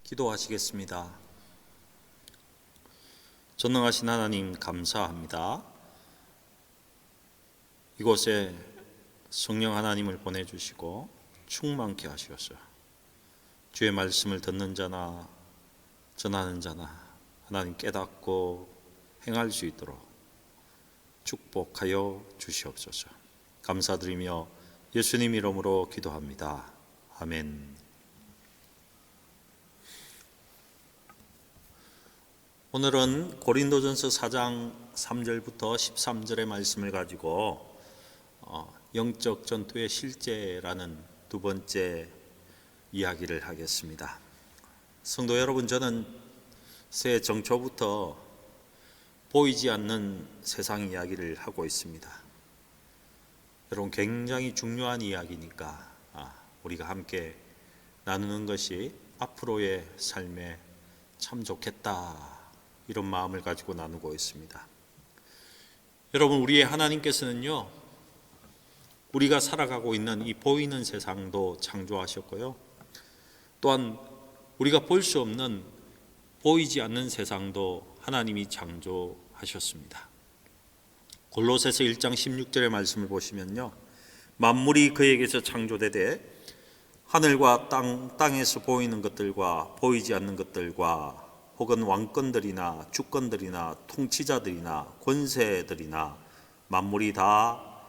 기도하시겠습니다. 전능하신 하나님 감사합니다. 이곳에 성령 하나님을 보내주시고 충만케 하시옵소서. 주의 말씀을 듣는 자나 전하는 자나 하나님 깨닫고 행할 수 있도록 축복하여 주시옵소서. 감사드리며 예수님 이름으로 기도합니다. 아멘. 오늘은 고린도전서 4장 3절부터 13절의 말씀을 가지고 영적 전투의 실제라는 두 번째 이야기를 하겠습니다. 성도 여러분, 저는 새해 정초부터 보이지 않는 세상 이야기를 하고 있습니다. 여러분, 굉장히 중요한 이야기니까 우리가 함께 나누는 것이 앞으로의 삶에 참 좋겠다, 이런 마음을 가지고 나누고 있습니다. 여러분, 우리의 하나님께서는요, 우리가 살아가고 있는 이 보이는 세상도 창조하셨고요, 또한 우리가 볼 수 없는 보이지 않는 세상도 하나님이 창조하셨습니다. 골로새서 1장 16절의 말씀을 보시면요, 만물이 그에게서 창조되되 하늘과 땅에서 보이는 것들과 보이지 않는 것들과 혹은 왕권들이나 주권들이나 통치자들이나 권세들이나 만물이 다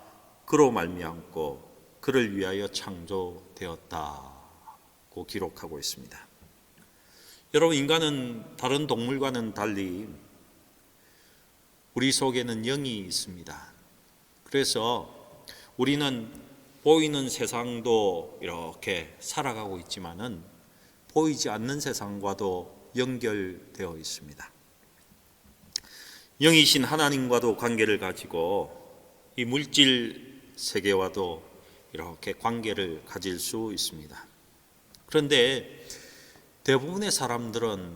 그로 말미암고 그를 위하여 창조되었다고 기록하고 있습니다. 여러분, 인간은 다른 동물과는 달리 우리 속에는 영이 있습니다. 그래서 우리는 보이는 세상도 이렇게 살아가고 있지만은 보이지 않는 세상과도 연결되어 있습니다. 영이신 하나님과도 관계를 가지고 이 물질 세계와도 이렇게 관계를 가질 수 있습니다. 그런데 대부분의 사람들은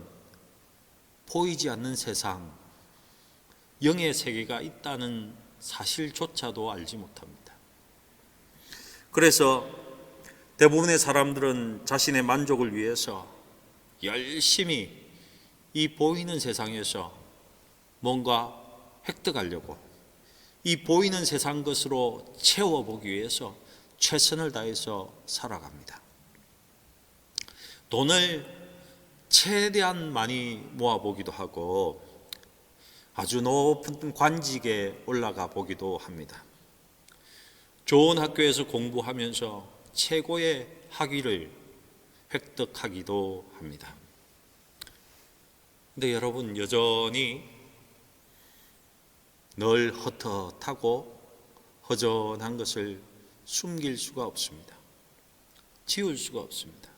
보이지 않는 세상, 영의 세계가 있다는 사실조차도 알지 못합니다. 그래서 대부분의 사람들은 자신의 만족을 위해서 열심히 이 보이는 세상에서 뭔가 획득하려고, 이 보이는 세상 것으로 채워보기 위해서 최선을 다해서 살아갑니다. 돈을 최대한 많이 모아보기도 하고 아주 높은 관직에 올라가 보기도 합니다. 좋은 학교에서 공부하면서 최고의 학위를 획득하기도 합니다. 근데 여러분, 여전히 늘 헛헛하고 허전한 것을 숨길 수가 없습니다. 지울 수가 없습니다.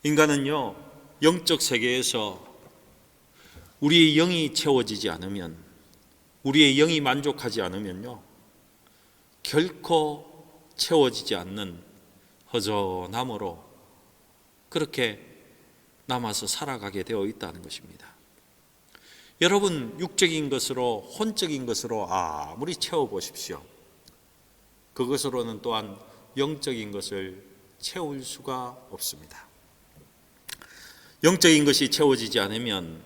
인간은요, 영적 세계에서 우리의 영이 채워지지 않으면, 우리의 영이 만족하지 않으면요, 결코 채워지지 않는 허전함으로 그렇게 남아서 살아가게 되어 있다는 것입니다. 여러분, 육적인 것으로, 혼적인 것으로 아무리 채워보십시오. 그것으로는 또한 영적인 것을 채울 수가 없습니다. 영적인 것이 채워지지 않으면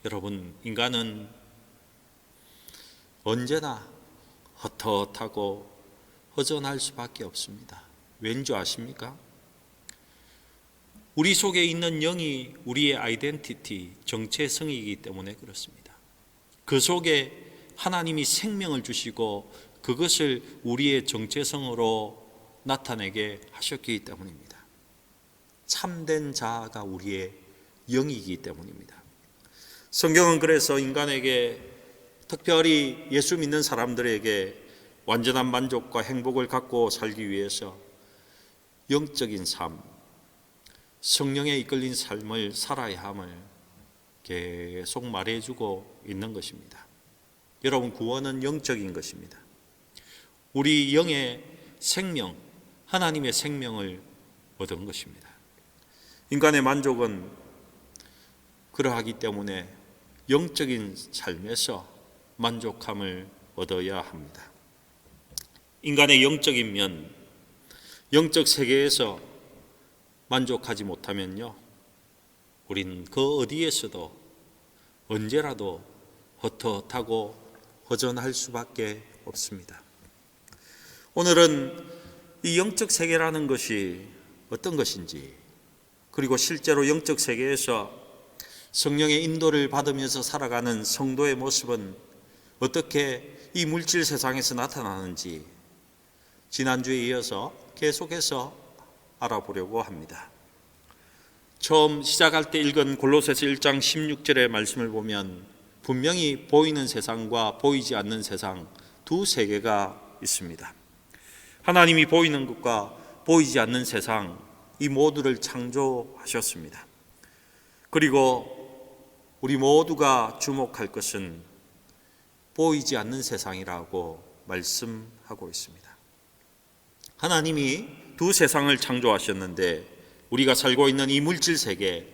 여러분, 인간은 언제나 헛헛하고 허전할 수밖에 없습니다. 왠지 아십니까? 우리 속에 있는 영이 우리의 아이덴티티, 정체성이기 때문에 그렇습니다. 그 속에 하나님이 생명을 주시고 그것을 우리의 정체성으로 나타내게 하셨기 때문입니다. 참된 자아가 우리의 영이기 때문입니다. 성경은 그래서 인간에게, 특별히 예수 믿는 사람들에게 완전한 만족과 행복을 갖고 살기 위해서 영적인 삶, 성령에 이끌린 삶을 살아야 함을 계속 말해주고 있는 것입니다. 여러분, 구원은 영적인 것입니다. 우리 영의 생명, 하나님의 생명을 얻은 것입니다. 인간의 만족은 그러하기 때문에 영적인 삶에서 만족함을 얻어야 합니다. 인간의 영적인 면, 영적 세계에서 만족하지 못하면요, 우린 그 어디에서도 언제라도 헛헛하고 허전할 수밖에 없습니다. 오늘은 이 영적 세계라는 것이 어떤 것인지, 그리고 실제로 영적 세계에서 성령의 인도를 받으면서 살아가는 성도의 모습은 어떻게 이 물질 세상에서 나타나는지 지난주에 이어서 계속해서 알아보려고 합니다. 처음 시작할 때 읽은 골로새서 1장 16절의 말씀을 보면 분명히 보이는 세상과 보이지 않는 세상 두 세계가 있습니다. 하나님이 보이는 것과 보이지 않는 세상 이 모두를 창조하셨습니다. 그리고 우리 모두가 주목할 것은 보이지 않는 세상이라고 말씀하고 있습니다. 하나님이 두 세상을 창조하셨는데 우리가 살고 있는 이 물질 세계,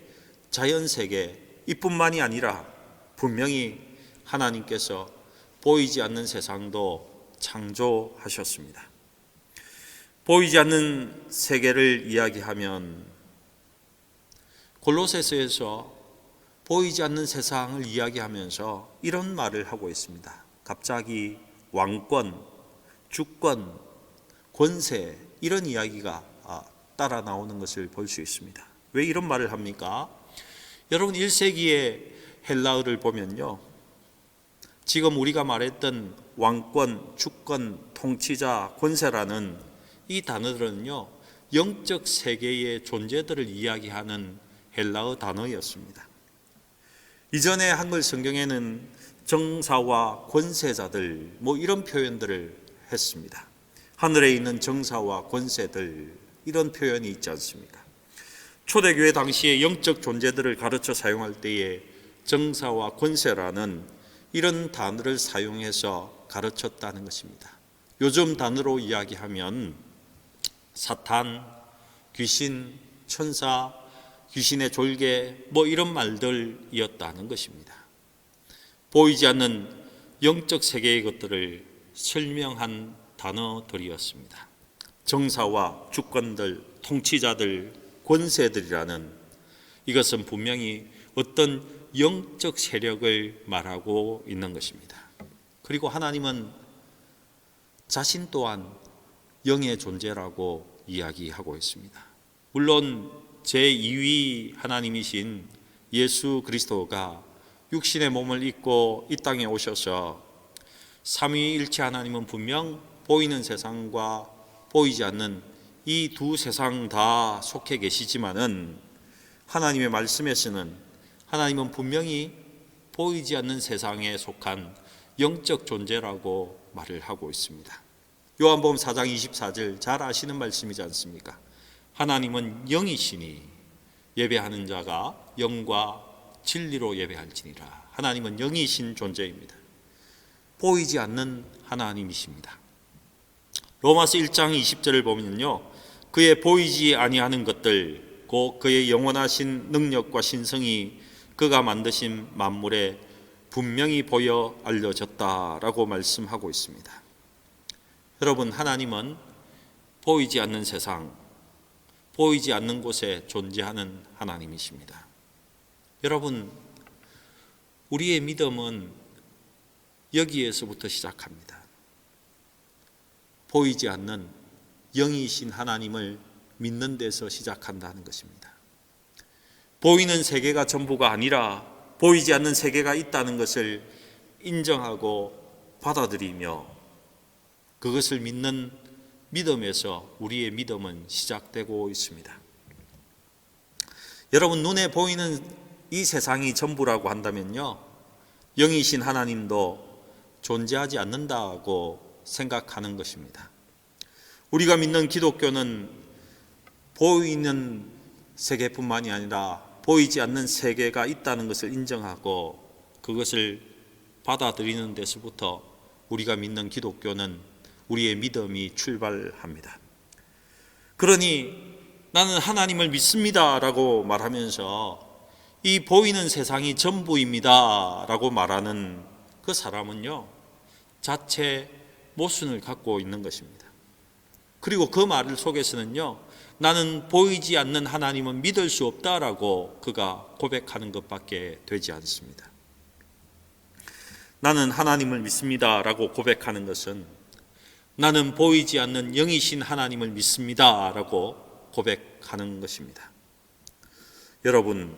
자연 세계 이뿐만이 아니라 분명히 하나님께서 보이지 않는 세상도 창조하셨습니다. 보이지 않는 세계를 이야기하면 골로새서에서 보이지 않는 세상을 이야기하면서 이런 말을 하고 있습니다. 갑자기 왕권, 주권, 권세 이런 이야기가 따라 나오는 것을 볼 수 있습니다. 왜 이런 말을 합니까? 여러분 1세기의 헬라어를 보면요, 지금 우리가 말했던 왕권, 주권, 통치자, 권세라는 이 단어들은요 영적 세계의 존재들을 이야기하는 헬라어 단어였습니다. 이전의 한글 성경에는 정사와 권세자들 이런 표현들을 했습니다. 하늘에 있는 정사와 권세들 이런 표현이 있지 않습니까? 초대교회 당시에 영적 존재들을 가르쳐 사용할 때에 정사와 권세라는 이런 단어를 사용해서 가르쳤다는 것입니다. 요즘 단어로 이야기하면 사탄, 귀신, 천사, 귀신의 졸개 이런 말들이었다는 것입니다. 보이지 않는 영적 세계의 것들을 설명한 단어들이었습니다. 정사와 주권들, 통치자들, 권세들이라는 이것은 분명히 어떤 영적 세력을 말하고 있는 것입니다. 그리고 하나님은 자신 또한 영의 존재라고 이야기하고 있습니다. 물론 제2위 하나님이신 예수 그리스도가 육신의 몸을 입고 이 땅에 오셔서 삼위일체 하나님은 분명 보이는 세상과 보이지 않는 이 두 세상 다 속해 계시지만은 하나님의 말씀에서는 하나님은 분명히 보이지 않는 세상에 속한 영적 존재라고 말을 하고 있습니다. 요한복음 4장 24절 잘 아시는 말씀이지 않습니까? 하나님은 영이시니 예배하는 자가 영과 진리로 예배할지니라. 하나님은 영이신 존재입니다. 보이지 않는 하나님이십니다. 로마서 1장 20절을 보면요, 그의 보이지 아니하는 것들 곧 그의 영원하신 능력과 신성이 그가 만드신 만물에 분명히 보여 알려졌다라고 말씀하고 있습니다. 여러분, 하나님은 보이지 않는 세상, 보이지 않는 곳에 존재하는 하나님이십니다. 여러분, 우리의 믿음은 여기에서부터 시작합니다. 보이지 않는 영이신 하나님을 믿는 데서 시작한다는 것입니다. 보이는 세계가 전부가 아니라 보이지 않는 세계가 있다는 것을 인정하고 받아들이며 그것을 믿는 믿음에서 우리의 믿음은 시작되고 있습니다. 여러분, 눈에 보이는 이 세상이 전부라고 한다면요, 영이신 하나님도 존재하지 않는다고 생각하는 것입니다. 우리가 믿는 기독교는 보이는 세계뿐만이 아니라 보이지 않는 세계가 있다는 것을 인정하고 그것을 받아들이는 데서부터 우리가 믿는 기독교는 우리의 믿음이 출발합니다. 그러니 나는 하나님을 믿습니다 라고 말하면서 이 보이는 세상이 전부입니다 라고 말하는 그 사람은요, 자체 모순을 갖고 있는 것입니다. 그리고 그 말 속에서는요, 나는 보이지 않는 하나님은 믿을 수 없다라고 그가 고백하는 것밖에 되지 않습니다. 나는 하나님을 믿습니다라고 고백하는 것은 나는 보이지 않는 영이신 하나님을 믿습니다라고 고백하는 것입니다. 여러분,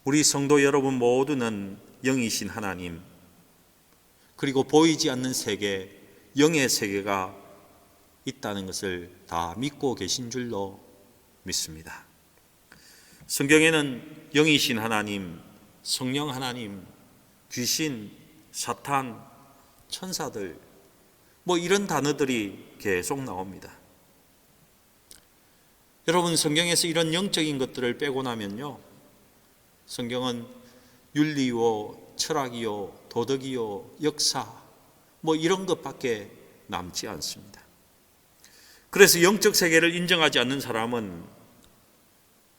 우리 성도 여러분 모두는 영이신 하나님, 그리고 보이지 않는 세계, 영의 세계가 있다는 것을 다 믿고 계신 줄로 믿습니다. 성경에는 영이신 하나님, 성령 하나님, 귀신, 사탄, 천사들, 이런 단어들이 계속 나옵니다. 여러분, 성경에서 이런 영적인 것들을 빼고 나면요, 성경은 윤리요, 철학이요, 도덕이요, 역사, 이런 것밖에 남지 않습니다. 그래서 영적 세계를 인정하지 않는 사람은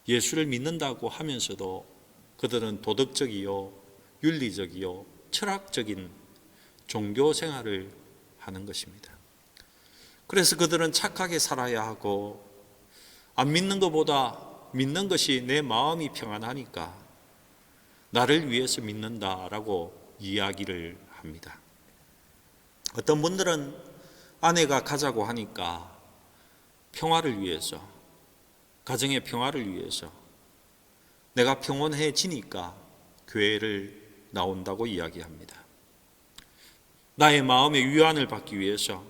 예수를 믿는다고 하면서도 그들은 도덕적이요, 윤리적이요, 철학적인 종교 생활을 하는 것입니다. 그래서 그들은 착하게 살아야 하고, 안 믿는 것보다 믿는 것이 내 마음이 평안하니까 나를 위해서 믿는다라고 이야기를 합니다. 어떤 분들은 아내가 가자고 하니까 평화를 위해서, 가정의 평화를 위해서, 내가 평온해지니까 교회를 나온다고 이야기합니다. 나의 마음의 위안을 받기 위해서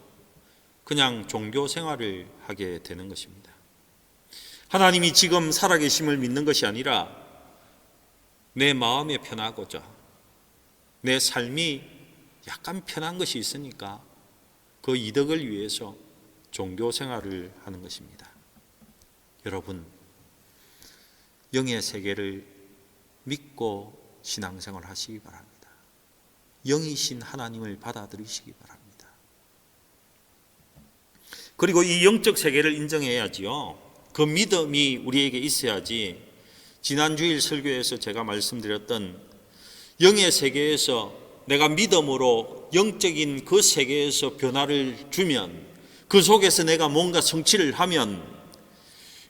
그냥 종교 생활을 하게 되는 것입니다. 하나님이 지금 살아계심을 믿는 것이 아니라 내 마음에 편하고자, 내 삶이 약간 편한 것이 있으니까 그 이득을 위해서 종교 생활을 하는 것입니다. 여러분, 영의 세계를 믿고 신앙생활 하시기 바랍니다. 영이신 하나님을 받아들이시기 바랍니다. 그리고 이 영적 세계를 인정해야지요. 그 믿음이 우리에게 있어야지 지난 주일 설교에서 제가 말씀드렸던 영의 세계에서 내가 믿음으로 영적인 그 세계에서 변화를 주면, 그 속에서 내가 뭔가 성취를 하면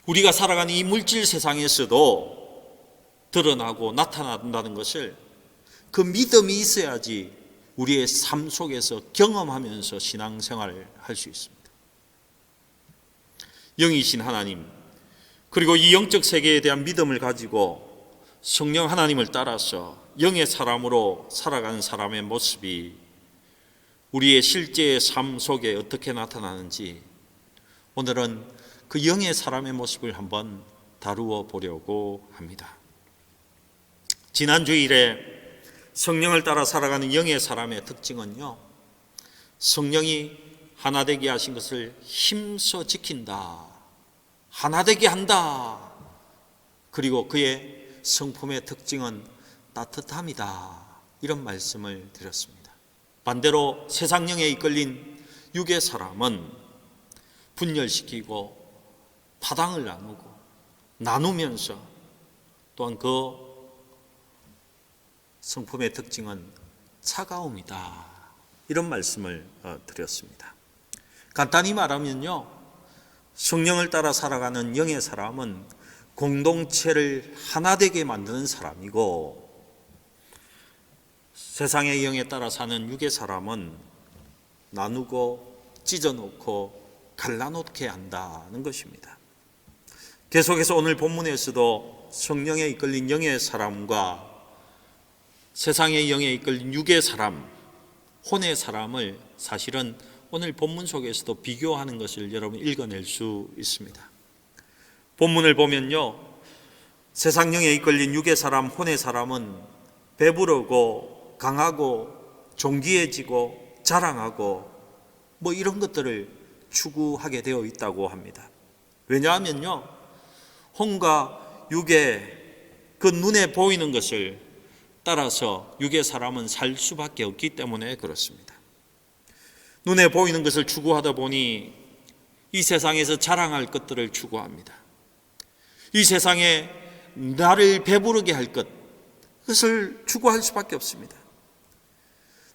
우리가 살아가는 이 물질 세상에서도 드러나고 나타난다는 것을, 그 믿음이 있어야지 우리의 삶 속에서 경험하면서 신앙생활을 할 수 있습니다. 영이신 하나님, 그리고 이 영적 세계에 대한 믿음을 가지고 성령 하나님을 따라서 영의 사람으로 살아가는 사람의 모습이 우리의 실제의 삶 속에 어떻게 나타나는지, 오늘은 그 영의 사람의 모습을 한번 다루어 보려고 합니다. 지난 주일에 성령을 따라 살아가는 영의 사람의 특징은요, 성령이 하나되게 하신 것을 힘써 지킨다, 하나되게 한다. 그리고 그의 성품의 특징은 따뜻함이다, 이런 말씀을 드렸습니다. 반대로 세상 영에 이끌린 육의 사람은 분열시키고 파당을 나누면서, 또한 그 성품의 특징은 차가움이다, 이런 말씀을 드렸습니다. 간단히 말하면요, 성령을 따라 살아가는 영의 사람은 공동체를 하나되게 만드는 사람이고, 세상의 영에 따라 사는 육의 사람은 나누고 찢어놓고 갈라놓게 한다는 것입니다. 계속해서 오늘 본문에서도 성령에 이끌린 영의 사람과 세상의 영에 이끌린 육의 사람, 혼의 사람을 사실은 오늘 본문 속에서도 비교하는 것을 여러분 읽어낼 수 있습니다. 본문을 보면요, 세상 영에 이끌린 육의 사람, 혼의 사람은 배부르고 강하고 존귀해지고 자랑하고 이런 것들을 추구하게 되어 있다고 합니다. 왜냐하면요, 혼과 육의 그 눈에 보이는 것을 따라서 육의 사람은 살 수밖에 없기 때문에 그렇습니다. 눈에 보이는 것을 추구하다 보니 이 세상에서 자랑할 것들을 추구합니다. 이 세상에 나를 배부르게 할 것, 그것을 추구할 수밖에 없습니다.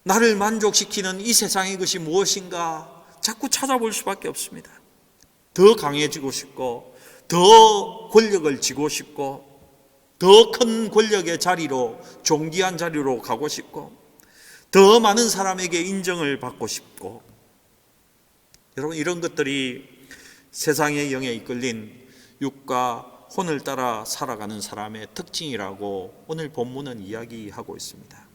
나를 만족시키는 이 세상의 것이 무엇인가 자꾸 찾아볼 수밖에 없습니다. 더 강해지고 싶고 더 권력을 쥐고 싶고 더 큰 권력의 자리로, 존귀한 자리로 가고 싶고 더 많은 사람에게 인정을 받고 싶고, 여러분, 이런 것들이 세상의 영에 이끌린 육과 혼을 따라 살아가는 사람의 특징이라고 오늘 본문은 이야기하고 있습니다.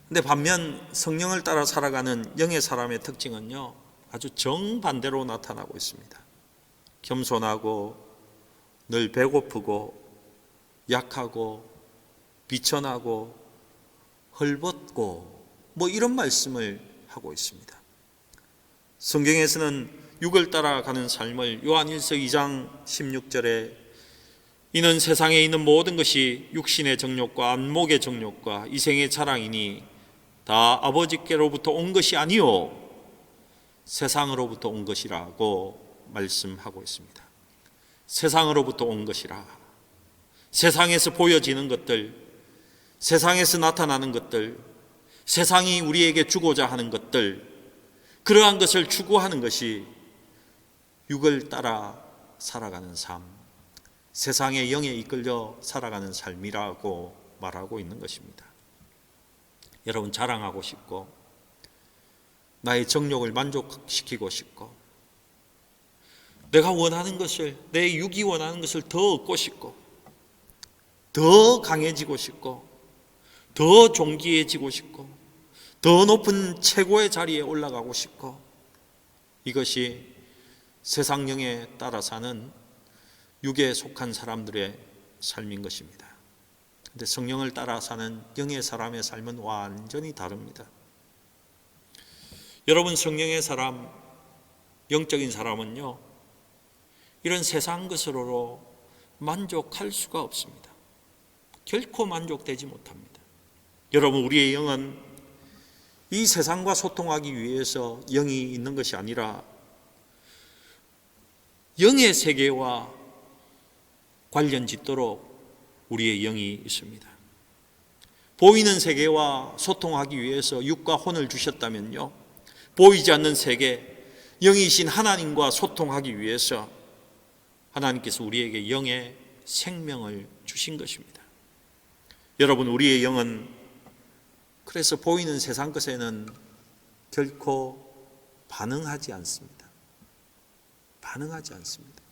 근데 반면 성령을 따라 살아가는 영의 사람의 특징은요, 아주 정반대로 나타나고 있습니다. 겸손하고 늘 배고프고 약하고 비천하고 헐벗고 이런 말씀을 하고 있습니다. 성경에서는 육을 따라가는 삶을 요한일서 2장 16절에 이는 세상에 있는 모든 것이 육신의 정욕과 안목의 정욕과 이생의 자랑이니 다 아버지께로부터 온 것이 아니요 세상으로부터 온 것이라고 말씀하고 있습니다. 세상으로부터 온 것이라. 세상에서 보여지는 것들, 세상에서 나타나는 것들, 세상이 우리에게 주고자 하는 것들, 그러한 것을 추구하는 것이 육을 따라 살아가는 삶, 세상의 영에 이끌려 살아가는 삶이라고 말하고 있는 것입니다. 여러분, 자랑하고 싶고 나의 정욕을 만족시키고 싶고 내가 원하는 것을, 내 육이 원하는 것을 더 얻고 싶고 더 강해지고 싶고 더 존귀해지고 싶고 더 높은 최고의 자리에 올라가고 싶고, 이것이 세상 영에 따라 사는 육에 속한 사람들의 삶인 것입니다. 그런데 성령을 따라 사는 영의 사람의 삶은 완전히 다릅니다. 여러분, 성령의 사람, 영적인 사람은요, 이런 세상 것으로 만족할 수가 없습니다. 결코 만족되지 못합니다. 여러분, 우리의 영은 이 세상과 소통하기 위해서 영이 있는 것이 아니라 영의 세계와 관련 짓도록 우리의 영이 있습니다. 보이는 세계와 소통하기 위해서 육과 혼을 주셨다면요, 보이지 않는 세계, 영이신 하나님과 소통하기 위해서 하나님께서 우리에게 영의 생명을 주신 것입니다. 여러분, 우리의 영은 그래서 보이는 세상 것에는 결코 반응하지 않습니다. 반응하지 않습니다.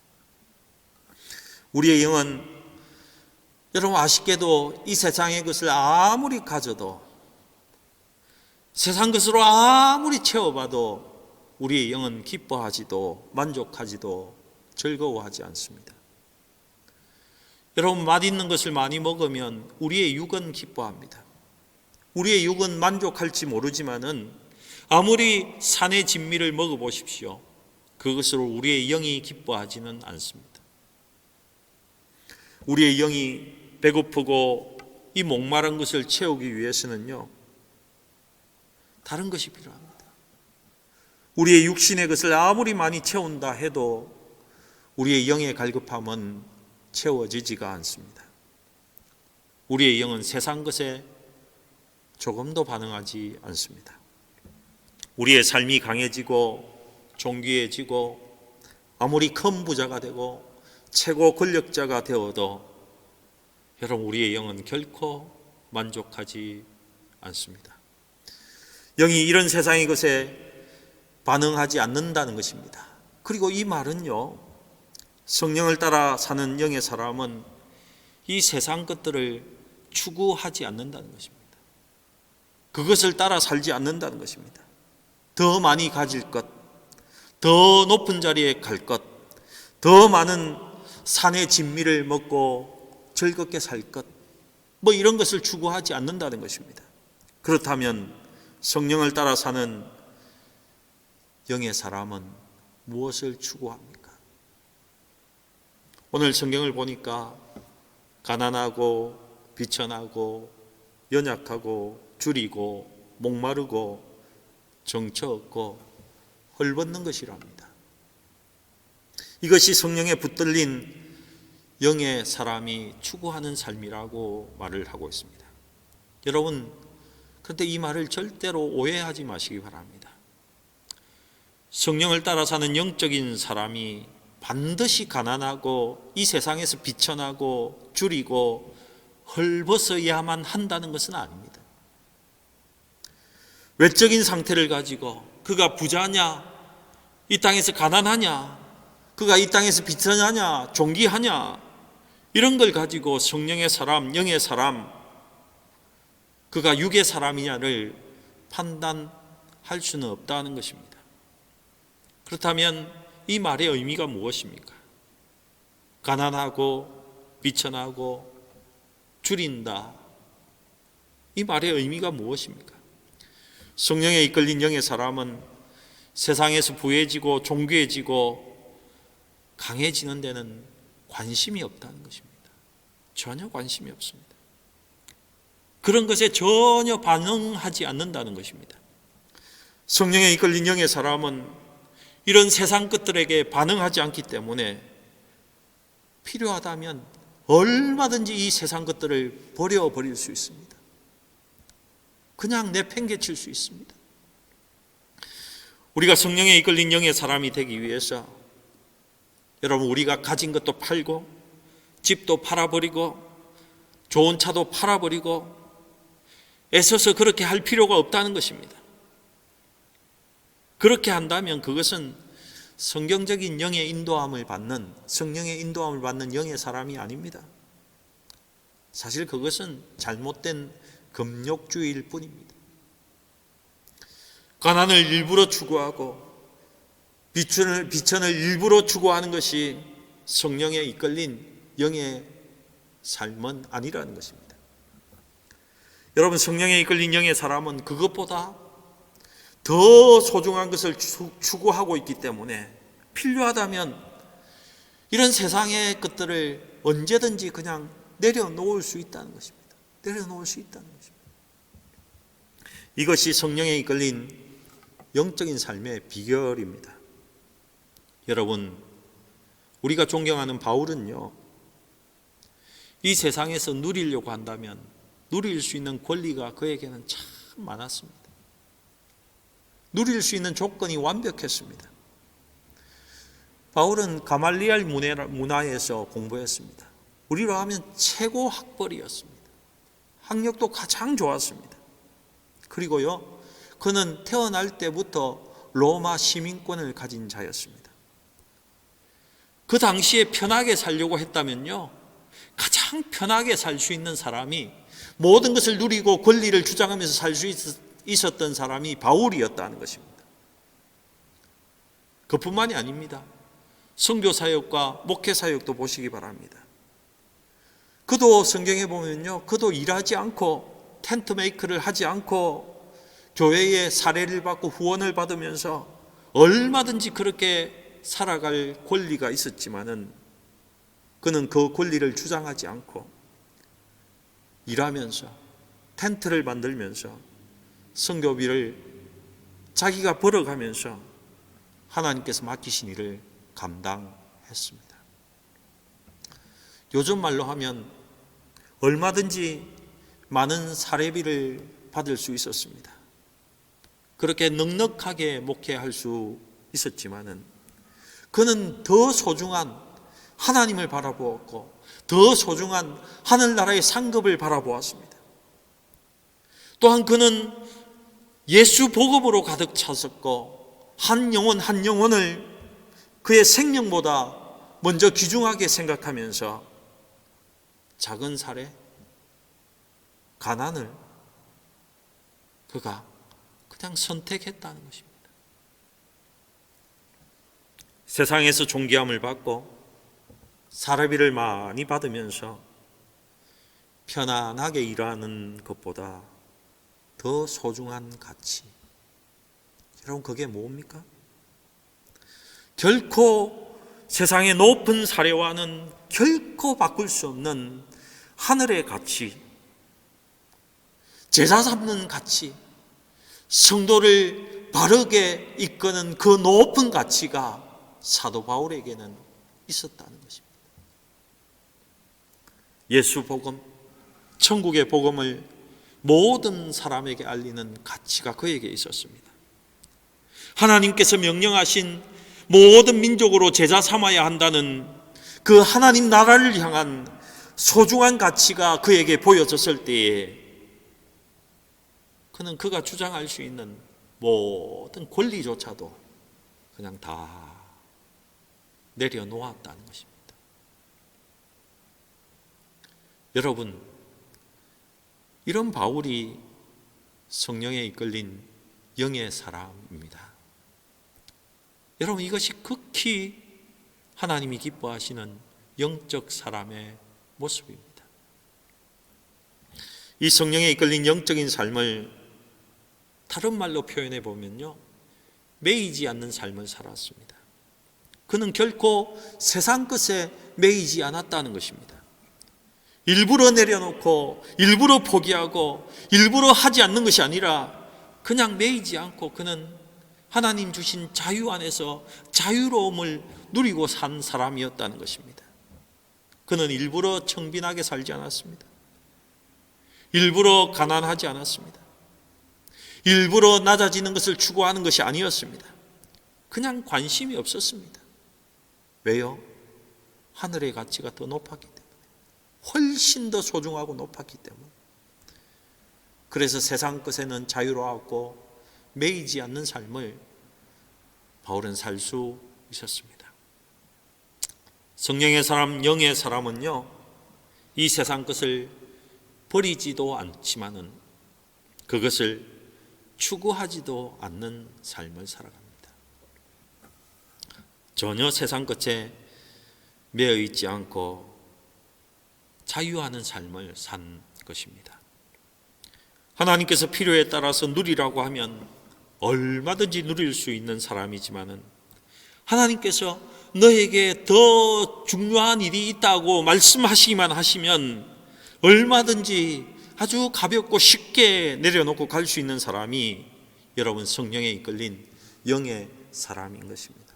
우리의 영은 여러분, 아쉽게도 이 세상의 것을 아무리 가져도, 세상 것으로 아무리 채워봐도 우리의 영은 기뻐하지도 만족하지도 즐거워하지 않습니다. 여러분, 맛있는 것을 많이 먹으면 우리의 육은 기뻐합니다. 우리의 육은 만족할지 모르지만은 아무리 산의 진미를 먹어보십시오. 그것으로 우리의 영이 기뻐하지는 않습니다. 우리의 영이 배고프고 이 목마른 것을 채우기 위해서는요, 다른 것이 필요합니다. 우리의 육신의 것을 아무리 많이 채운다 해도 우리의 영의 갈급함은 채워지지가 않습니다. 우리의 영은 세상 것에 조금도 반응하지 않습니다. 우리의 삶이 강해지고 존귀해지고 아무리 큰 부자가 되고 최고 권력자가 되어도 여러분, 우리의 영은 결코 만족하지 않습니다. 영이 이런 세상의 것에 반응하지 않는다는 것입니다. 그리고 이 말은요, 성령을 따라 사는 영의 사람은 이 세상 것들을 추구하지 않는다는 것입니다. 그것을 따라 살지 않는다는 것입니다. 더 많이 가질 것, 더 높은 자리에 갈 것, 더 많은 산의 진미를 먹고 즐겁게 살 것, 이런 것을 추구하지 않는다는 것입니다. 그렇다면 성령을 따라 사는 영의 사람은 무엇을 추구합니까? 오늘 성경을 보니까 가난하고 비천하고 연약하고 줄이고 목마르고 정처 없고 헐벗는 것이랍니다. 이것이 성령에 붙들린 영의 사람이 추구하는 삶이라고 말을 하고 있습니다. 여러분, 그런데 이 말을 절대로 오해하지 마시기 바랍니다. 성령을 따라 사는 영적인 사람이 반드시 가난하고 이 세상에서 비천하고 줄이고 헐벗어야만 한다는 것은 아닙니다. 외적인 상태를 가지고 그가 부자냐, 이 땅에서 가난하냐, 그가 이 땅에서 비천하냐, 존귀하냐, 이런 걸 가지고 성령의 사람, 영의 사람, 그가 육의 사람이냐를 판단할 수는 없다는 것입니다. 그렇다면 이 말의 의미가 무엇입니까? 가난하고 비천하고 줄인다, 이 말의 의미가 무엇입니까? 성령에 이끌린 영의 사람은 세상에서 부해지고 존귀해지고 강해지는 데는 관심이 없다는 것입니다. 전혀 관심이 없습니다. 그런 것에 전혀 반응하지 않는다는 것입니다. 성령에 이끌린 영의 사람은 이런 세상 것들에게 반응하지 않기 때문에 필요하다면 얼마든지 이 세상 것들을 버려버릴 수 있습니다. 그냥 내팽개칠 수 있습니다. 우리가 성령에 이끌린 영의 사람이 되기 위해서 여러분, 우리가 가진 것도 팔고 집도 팔아버리고 좋은 차도 팔아버리고 애써서 그렇게 할 필요가 없다는 것입니다. 그렇게 한다면 그것은 성경적인 영의 인도함을 받는, 성령의 인도함을 받는 영의 사람이 아닙니다. 사실 그것은 잘못된 금욕주의일 뿐입니다. 가난을 일부러 추구하고 비천을 일부러 추구하는 것이 성령에 이끌린 영의 삶은 아니라는 것입니다. 여러분, 성령에 이끌린 영의 사람은 그것보다 더 소중한 것을 추구하고 있기 때문에 필요하다면 이런 세상의 것들을 언제든지 그냥 내려놓을 수 있다는 것입니다. 내려놓을 수 있다는 것입니다. 이것이 성령에 이끌린 영적인 삶의 비결입니다. 여러분, 우리가 존경하는 바울은요, 이 세상에서 누리려고 한다면 누릴 수 있는 권리가 그에게는 참 많았습니다. 누릴 수 있는 조건이 완벽했습니다. 바울은 가말리엘 문화에서 공부했습니다. 우리로 하면 최고 학벌이었습니다. 학력도 가장 좋았습니다. 그리고요, 그는 태어날 때부터 로마 시민권을 가진 자였습니다. 그 당시에 편하게 살려고 했다면요, 가장 편하게 살 수 있는 사람이, 모든 것을 누리고 권리를 주장하면서 살 수 있었던 사람이 바울이었다는 것입니다. 그뿐만이 아닙니다. 선교사역과 목회사역도 보시기 바랍니다. 그도 성경에 보면요, 그도 일하지 않고 텐트 메이크를 하지 않고 교회의 사례를 받고 후원을 받으면서 얼마든지 그렇게 살아갈 권리가 있었지만은 그는 그 권리를 주장하지 않고 일하면서 텐트를 만들면서 선교비를 자기가 벌어가면서 하나님께서 맡기신 일을 감당했습니다. 요즘 말로 하면 얼마든지 많은 사례비를 받을 수 있었습니다. 그렇게 넉넉하게 목회할 수 있었지만은 그는 더 소중한 하나님을 바라보았고 더 소중한 하늘나라의 상급을 바라보았습니다. 또한 그는 예수 복음으로 가득 찼었고 한 영혼 한 영혼을 그의 생명보다 먼저 귀중하게 생각하면서 작은 사례, 가난을 그가 그냥 선택했다는 것입니다. 세상에서 존귀함을 받고 사례비를 많이 받으면서 편안하게 일하는 것보다 더 소중한 가치, 여러분, 그게 뭡니까? 결코 세상의 높은 사례와는 결코 바꿀 수 없는 하늘의 가치, 제자 삼는 가치, 성도를 바르게 이끄는 그 높은 가치가 사도 바울에게는 있었다는 것입니다. 예수 복음, 천국의 복음을 모든 사람에게 알리는 가치가 그에게 있었습니다. 하나님께서 명령하신 모든 민족으로 제자 삼아야 한다는 그 하나님 나라를 향한 소중한 가치가 그에게 보여졌을 때에 그는 그가 주장할 수 있는 모든 권리조차도 그냥 다 내려놓았다는 것입니다. 여러분, 이런 바울이 성령에 이끌린 영의 사람입니다. 여러분, 이것이 극히 하나님이 기뻐하시는 영적 사람의 모습입니다. 이 성령에 이끌린 영적인 삶을 다른 말로 표현해 보면요, 매이지 않는 삶을 살았습니다. 그는 결코 세상 것에 매이지 않았다는 것입니다. 일부러 내려놓고 일부러 포기하고 일부러 하지 않는 것이 아니라 그냥 매이지 않고 그는 하나님 주신 자유 안에서 자유로움을 누리고 산 사람이었다는 것입니다. 그는 일부러 청빈하게 살지 않았습니다. 일부러 가난하지 않았습니다. 일부러 낮아지는 것을 추구하는 것이 아니었습니다. 그냥 관심이 없었습니다. 왜요? 하늘의 가치가 더 높았기 때문에, 훨씬 더 소중하고 높았기 때문에. 그래서 세상 것에는 자유로웠고 매이지 않는 삶을 바울은 살 수 있었습니다. 성령의 사람, 영의 사람은요, 이 세상 것을 버리지도 않지만은 그것을 추구하지도 않는 삶을 살아갑니다. 전혀 세상 것에 매여 있지 않고 자유하는 삶을 산 것입니다. 하나님께서 필요에 따라서 누리라고 하면 얼마든지 누릴 수 있는 사람이지만은 하나님께서 너에게 더 중요한 일이 있다고 말씀하시기만 하시면 얼마든지 아주 가볍고 쉽게 내려놓고 갈 수 있는 사람이 여러분 성령에 이끌린 영의 사람인 것입니다.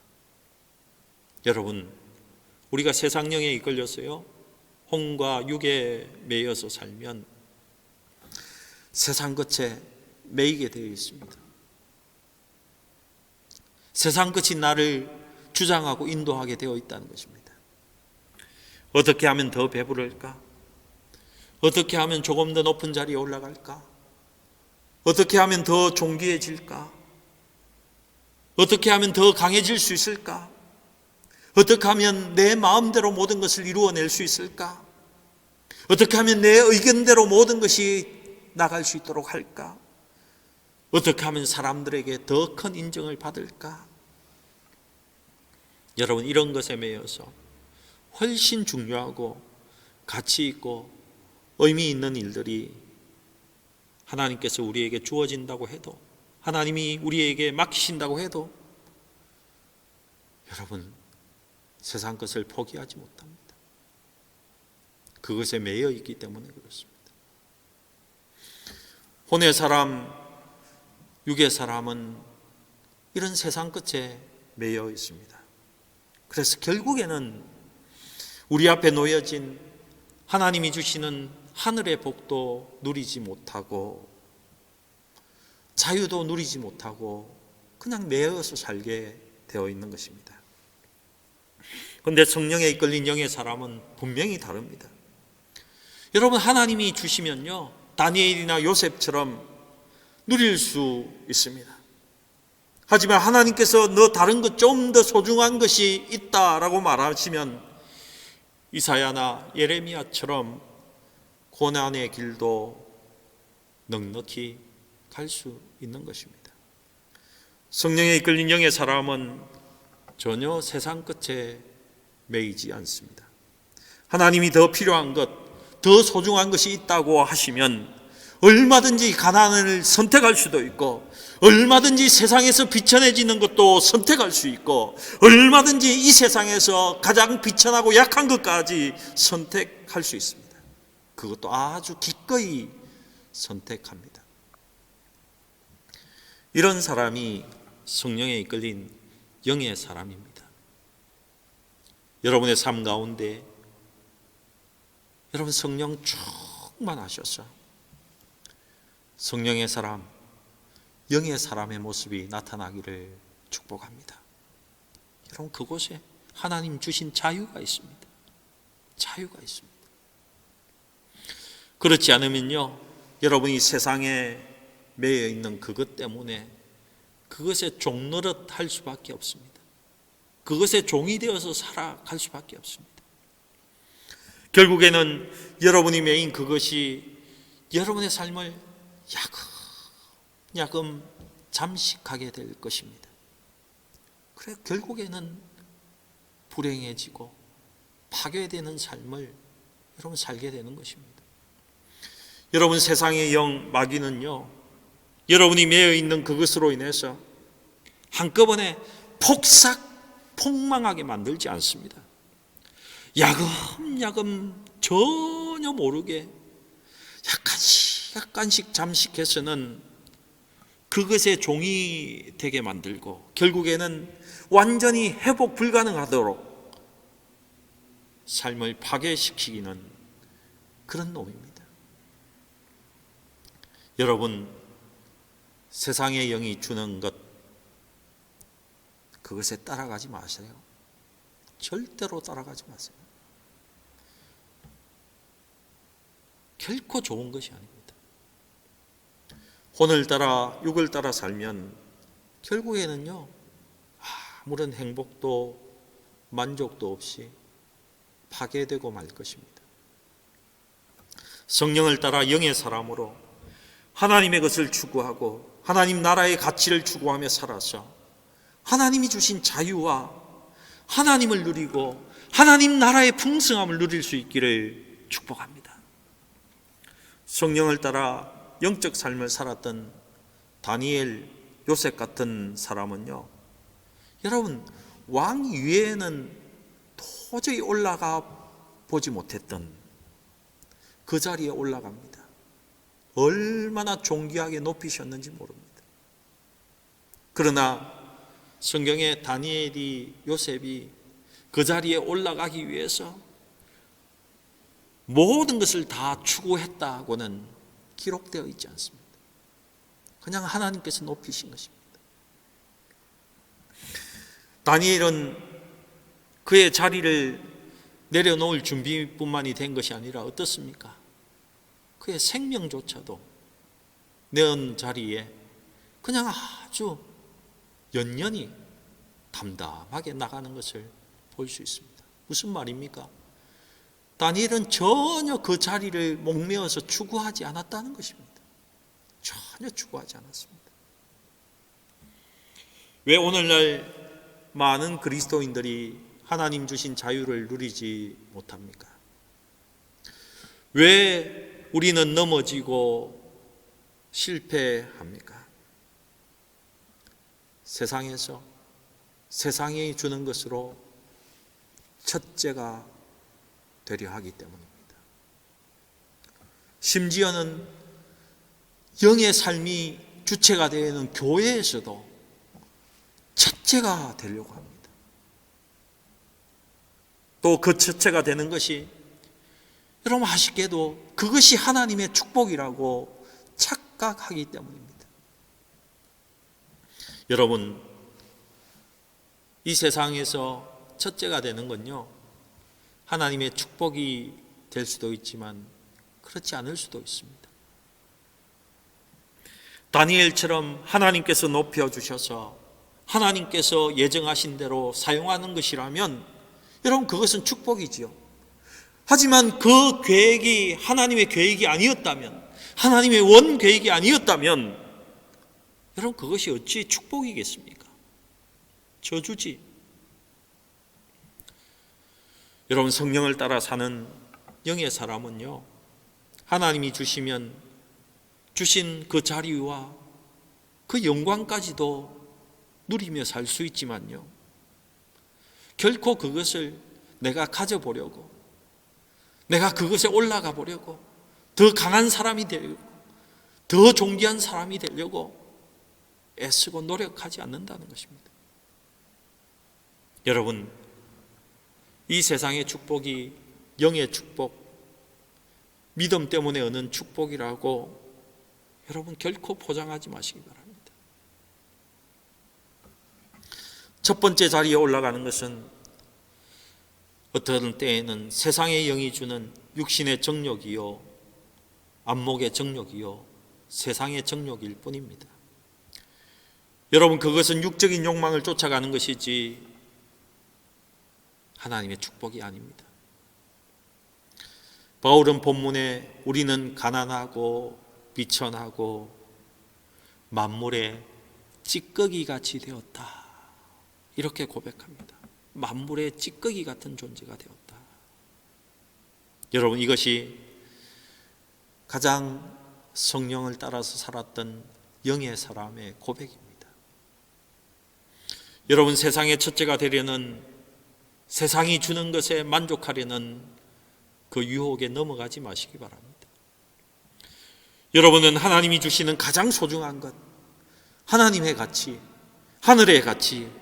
여러분, 우리가 세상 영에 이끌려서요, 혼과 육에 매여서 살면 세상 것에 매이게 되어 있습니다. 세상 것이 나를 주장하고 인도하게 되어 있다는 것입니다. 어떻게 하면 더 배부를까? 어떻게 하면 조금 더 높은 자리에 올라갈까? 어떻게 하면 더 존귀해질까? 어떻게 하면 더 강해질 수 있을까? 어떻게 하면 내 마음대로 모든 것을 이루어낼 수 있을까? 어떻게 하면 내 의견대로 모든 것이 나갈 수 있도록 할까? 어떻게 하면 사람들에게 더 큰 인정을 받을까? 여러분, 이런 것에 매여서 훨씬 중요하고 가치 있고 의미 있는 일들이 하나님께서 우리에게 주어진다고 해도, 하나님이 우리에게 맡기신다고 해도 여러분, 세상 것을 포기하지 못합니다. 그것에 매여 있기 때문에 그렇습니다. 혼의 사람, 육의 사람은 이런 세상 끝에 매여 있습니다. 그래서 결국에는 우리 앞에 놓여진 하나님이 주시는 하늘의 복도 누리지 못하고 자유도 누리지 못하고 그냥 매여서 살게 되어 있는 것입니다. 그런데 성령에 이끌린 영의 사람은 분명히 다릅니다. 여러분, 하나님이 주시면요, 다니엘이나 요셉처럼 누릴 수 있습니다. 하지만 하나님께서 너 다른 것 좀 더 소중한 것이 있다라고 말하시면 이사야나 예레미야처럼 고난의 길도 넉넉히 갈 수 있는 것입니다. 성령에 이끌린 영의 사람은 전혀 세상 끝에 매이지 않습니다. 하나님이 더 필요한 것, 더 소중한 것이 있다고 하시면 얼마든지 가난을 선택할 수도 있고, 얼마든지 세상에서 비천해지는 것도 선택할 수 있고, 얼마든지 이 세상에서 가장 비천하고 약한 것까지 선택할 수 있습니다. 그것도 아주 기꺼이 선택합니다. 이런 사람이 성령에 이끌린 영의 사람입니다. 여러분의 삶 가운데 여러분 성령 충만하셔서 성령의 사람, 영의 사람의 모습이 나타나기를 축복합니다. 여러분, 그곳에 하나님 주신 자유가 있습니다. 자유가 있습니다. 그렇지 않으면요, 여러분이 세상에 매여 있는 그것 때문에 그것에 종노릇 할 수밖에 없습니다. 그것에 종이 되어서 살아갈 수밖에 없습니다. 결국에는 여러분이 매인 그것이 여러분의 삶을 야금야금 잠식하게 될 것입니다. 그래, 결국에는 불행해지고 파괴되는 삶을 여러분 살게 되는 것입니다. 여러분, 세상의 영 마귀는요, 여러분이 매여 있는 그것으로 인해서 한꺼번에 폭망하게 만들지 않습니다. 야금야금 전혀 모르게 약간씩 잠식해서는 그것의 종이 되게 만들고 결국에는 완전히 회복 불가능하도록 삶을 파괴시키는 그런 놈입니다. 여러분, 세상의 영이 주는 것, 그것에 따라가지 마세요. 절대로 따라가지 마세요. 결코 좋은 것이 아닙니다. 혼을 따라 육을 따라 살면 결국에는요, 아무런 행복도 만족도 없이 파괴되고 말 것입니다. 성령을 따라 영의 사람으로 하나님의 것을 추구하고 하나님 나라의 가치를 추구하며 살아서 하나님이 주신 자유와 하나님을 누리고 하나님 나라의 풍성함을 누릴 수 있기를 축복합니다. 성령을 따라 영적 삶을 살았던 다니엘, 요셉 같은 사람은요, 여러분, 왕 위에는 도저히 올라가 보지 못했던 그 자리에 올라갑니다. 얼마나 존귀하게 높이셨는지 모릅니다. 그러나 성경에 다니엘이, 요셉이 그 자리에 올라가기 위해서 모든 것을 다 추구했다고는 기록되어 있지 않습니다. 그냥 하나님께서 높이신 것입니다. 다니엘은 그의 자리를 내려놓을 준비뿐만이 된 것이 아니라 어떻습니까? 그의 생명조차도 내은 자리에 그냥 아주 연연히 담담하게 나가는 것을 볼 수 있습니다. 무슨 말입니까? 다니엘은 전혀 그 자리를 목매어서 추구하지 않았다는 것입니다. 전혀 추구하지 않았습니다. 왜 오늘날 많은 그리스도인들이 하나님 주신 자유를 누리지 못합니까? 왜 우리는 넘어지고 실패합니까? 세상에서 세상이 주는 것으로 첫째가 되려 하기 때문입니다. 심지어는 영의 삶이 주체가 되어 있는 교회에서도 첫째가 되려고 합니다. 또 그 첫째가 되는 것이 여러분 아쉽게도 그것이 하나님의 축복이라고 착각하기 때문입니다. 여러분, 이 세상에서 첫째가 되는 건요, 하나님의 축복이 될 수도 있지만 그렇지 않을 수도 있습니다. 다니엘처럼 하나님께서 높여주셔서 하나님께서 예정하신 대로 사용하는 것이라면 여러분 그것은 축복이지요. 하지만 그 계획이 하나님의 계획이 아니었다면, 하나님의 원 계획이 아니었다면 여러분 그것이 어찌 축복이겠습니까? 저주지. 여러분, 성령을 따라 사는 영의 사람은요, 하나님이 주시면 주신 그 자리와 그 영광까지도 누리며 살 수 있지만요, 결코 그것을 내가 가져보려고, 내가 그것에 올라가 보려고, 더 강한 사람이 되려고, 더 존귀한 사람이 되려고 애쓰고 노력하지 않는다는 것입니다. 여러분, 이 세상의 축복이 영의 축복, 믿음 때문에 얻는 축복이라고 여러분 결코 포장하지 마시기 바랍니다. 첫 번째 자리에 올라가는 것은 어떤 때에는 세상의 영이 주는 육신의 정욕이요, 안목의 정욕이요, 세상의 정욕일 뿐입니다. 여러분, 그것은 육적인 욕망을 쫓아가는 것이지 하나님의 축복이 아닙니다. 바울은 본문에 우리는 가난하고 비천하고 만물의 찌꺼기 같이 되었다, 이렇게 고백합니다. 만물의 찌꺼기 같은 존재가 되었다. 여러분, 이것이 가장 성령을 따라서 살았던 영의 사람의 고백입니다. 여러분, 세상의 첫째가 되려는, 세상이 주는 것에 만족하려는 그 유혹에 넘어가지 마시기 바랍니다. 여러분은 하나님이 주시는 가장 소중한 것, 하나님의 가치, 하늘의 가치,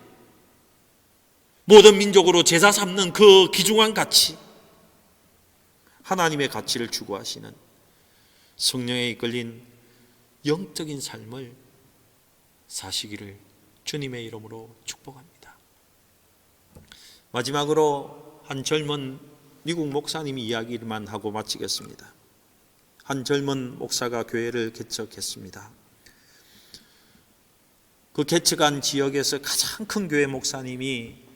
모든 민족으로 제사 삼는 그 귀중한 가치, 하나님의 가치를 추구하시는 성령에 이끌린 영적인 삶을 사시기를 주님의 이름으로 축복합니다. 마지막으로 한 젊은 미국 목사님이 이야기만 하고 마치겠습니다. 한 젊은 목사가 교회를 개척했습니다. 그 개척한 지역에서 가장 큰 교회 목사님이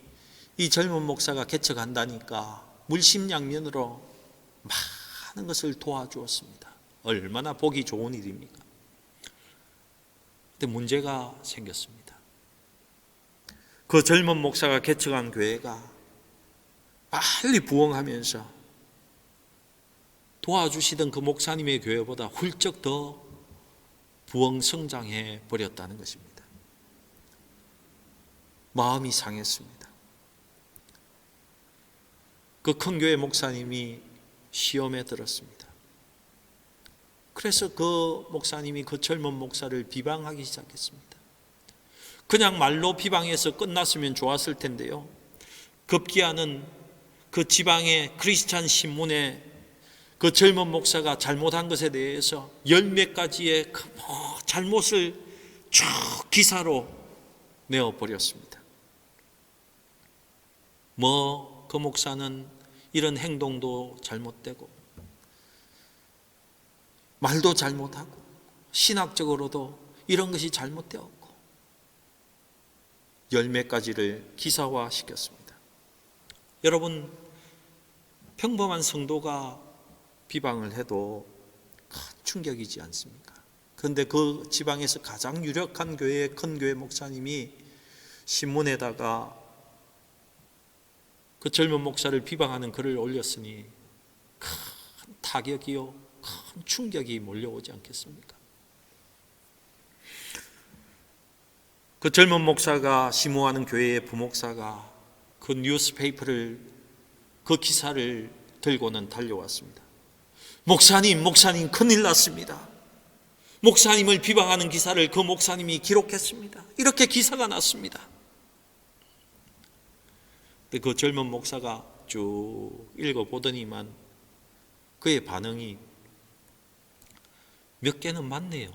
이 젊은 목사가 개척한다니까 물심양면으로 많은 것을 도와주었습니다. 얼마나 보기 좋은 일입니까? 근데 문제가 생겼습니다. 그 젊은 목사가 개척한 교회가 빨리 부흥하면서 도와주시던 그 목사님의 교회보다 훌쩍 더 부흥 성장해 버렸다는 것입니다. 마음이 상했습니다. 그 큰 교회 목사님이 시험에 들었습니다. 그래서 그 목사님이 그 젊은 목사를 비방하기 시작했습니다. 그냥 말로 비방해서 끝났으면 좋았을 텐데요, 급기야는 그 지방의 크리스찬 신문에 그 젊은 목사가 잘못한 것에 대해서 열 몇 가지의 그 잘못을 쭉 기사로 내어버렸습니다. 그 목사는 이런 행동도 잘못되고 말도 잘못하고 신학적으로도 이런 것이 잘못되었고 열 몇 가지를 기사화시켰습니다. 여러분, 평범한 성도가 비방을 해도 큰 충격이지 않습니까? 그런데 그 지방에서 가장 유력한 교회의 큰 교회 목사님이 신문에다가 그 젊은 목사를 비방하는 글을 올렸으니 큰 타격이요, 큰 충격이 몰려오지 않겠습니까? 그 젊은 목사가 심호하는 교회의 부목사가 그 뉴스페이퍼를, 그 기사를 들고는 달려왔습니다. 목사님 큰일 났습니다. 목사님을 비방하는 기사를 그 목사님이 기록했습니다. 이렇게 기사가 났습니다. 근데 그 젊은 목사가 쭉 읽어보더니만 그의 반응이 몇 개는 맞네요.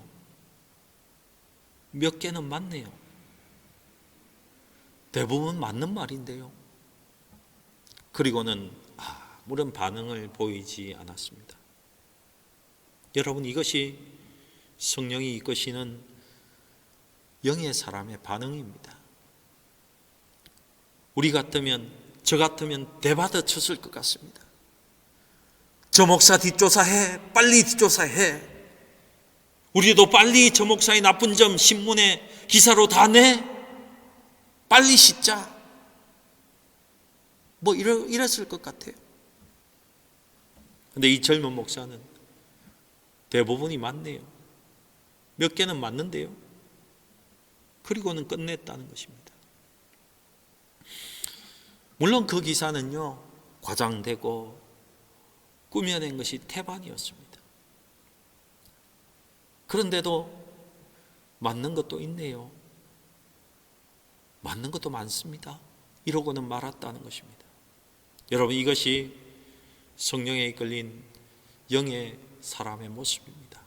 몇 개는 맞네요. 대부분 맞는 말인데요. 그리고는 아무런 반응을 보이지 않았습니다. 여러분, 이것이 성령이 이끄시는 영의 사람의 반응입니다. 우리 같으면, 저 같으면 대받아 쳤을 것 같습니다. 저 목사 뒷조사해, 빨리 뒷조사해. 우리도 빨리 저 목사의 나쁜 점 신문에 기사로 다 내, 빨리 씻자, 이랬을 것 같아요. 그런데 이 젊은 목사는 대부분이 맞네요. 몇 개는 맞는데요. 그리고는 끝냈다는 것입니다. 물론 그 기사는요, 과장되고 꾸며낸 것이 태반이었습니다. 그런데도 맞는 것도 있네요. 맞는 것도 많습니다. 이러고는 말았다는 것입니다. 여러분, 이것이 성령에 이끌린 영의 사람의 모습입니다.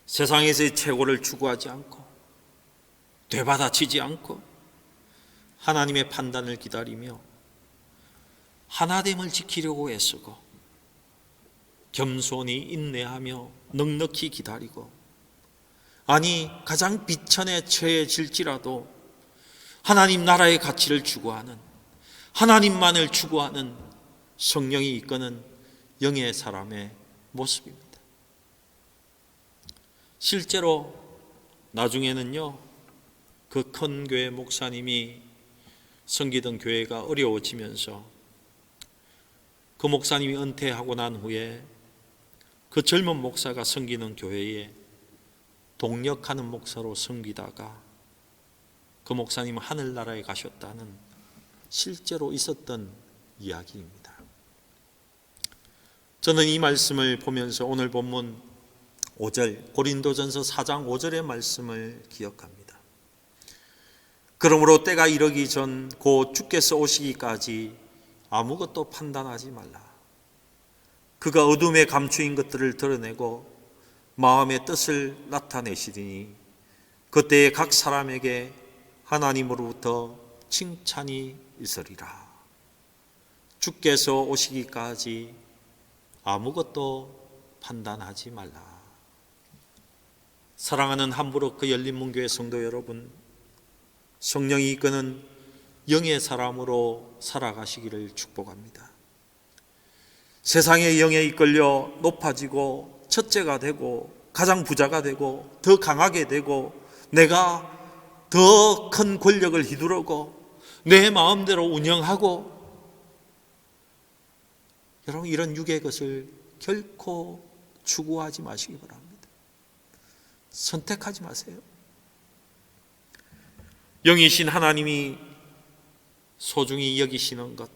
세상에서의 최고를 추구하지 않고 되받아치지 않고 하나님의 판단을 기다리며 하나됨을 지키려고 애쓰고 겸손히 인내하며 넉넉히 기다리고, 아니 가장 비천에 처해질지라도 하나님 나라의 가치를 추구하는, 하나님만을 추구하는 성령이 이끄는 영의 사람의 모습입니다. 실제로 나중에는요, 그 큰 교회 목사님이 섬기던 교회가 어려워지면서 그 목사님이 은퇴하고 난 후에 그 젊은 목사가 섬기는 교회에 동력하는 목사로 섬기다가 그 목사님은 하늘나라에 가셨다는 실제로 있었던 이야기입니다. 저는 이 말씀을 보면서 오늘 본문 5절, 고린도전서 4장 5절의 말씀을 기억합니다. 그러므로 때가 이르기 전 곧 주께서 오시기까지 아무것도 판단하지 말라. 그가 어둠에 감추인 것들을 드러내고 마음의 뜻을 나타내시리니 그때에 각 사람에게 하나님으로부터 칭찬이 있으리라. 주께서 오시기까지 아무것도 판단하지 말라. 사랑하는 함부로크 열린문교회 성도 여러분, 성령이 이끄는 영의 사람으로 살아가시기를 축복합니다. 세상의 영에 이끌려 높아지고 첫째가 되고 가장 부자가 되고 더 강하게 되고 내가 더 큰 권력을 휘두르고 내 마음대로 운영하고, 여러분 이런 육의 것을 결코 추구하지 마시기 바랍니다. 선택하지 마세요. 영이신 하나님이 소중히 여기시는 것,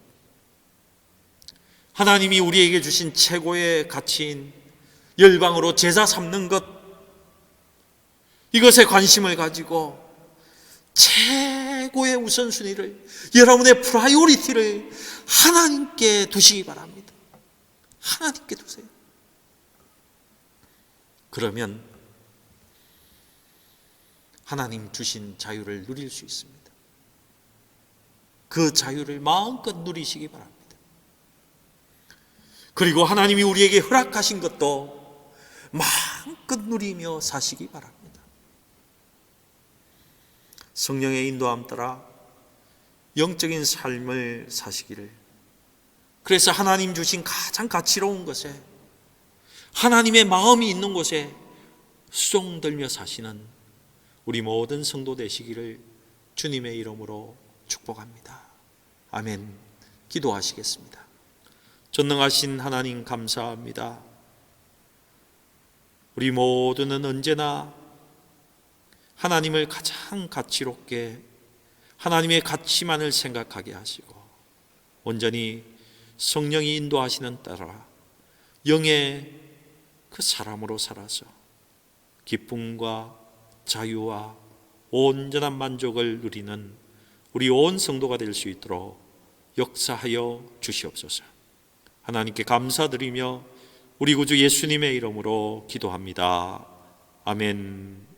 하나님이 우리에게 주신 최고의 가치인 열방으로 제자 삼는 것, 이것에 관심을 가지고 최고의 우선순위를, 여러분의 프라이오리티를 하나님께 두시기 바랍니다. 하나님께 두세요. 그러면 하나님 주신 자유를 누릴 수 있습니다. 그 자유를 마음껏 누리시기 바랍니다. 그리고 하나님이 우리에게 허락하신 것도 마음껏 누리며 사시기 바랍니다. 성령의 인도함 따라 영적인 삶을 사시기를, 그래서 하나님 주신 가장 가치로운 것에, 하나님의 마음이 있는 곳에 수종들며 사시는 우리 모든 성도 되시기를 주님의 이름으로 축복합니다. 아멘. 기도하시겠습니다. 전능하신 하나님 감사합니다. 우리 모두는 언제나 하나님을 가장 가치롭게, 하나님의 가치만을 생각하게 하시고 온전히 성령이 인도하시는 따라 영의 그 사람으로 살아서 기쁨과 자유와 온전한 만족을 누리는 우리 온 성도가 될 수 있도록 역사하여 주시옵소서. 하나님께 감사드리며 우리 구주 예수님의 이름으로 기도합니다. 아멘.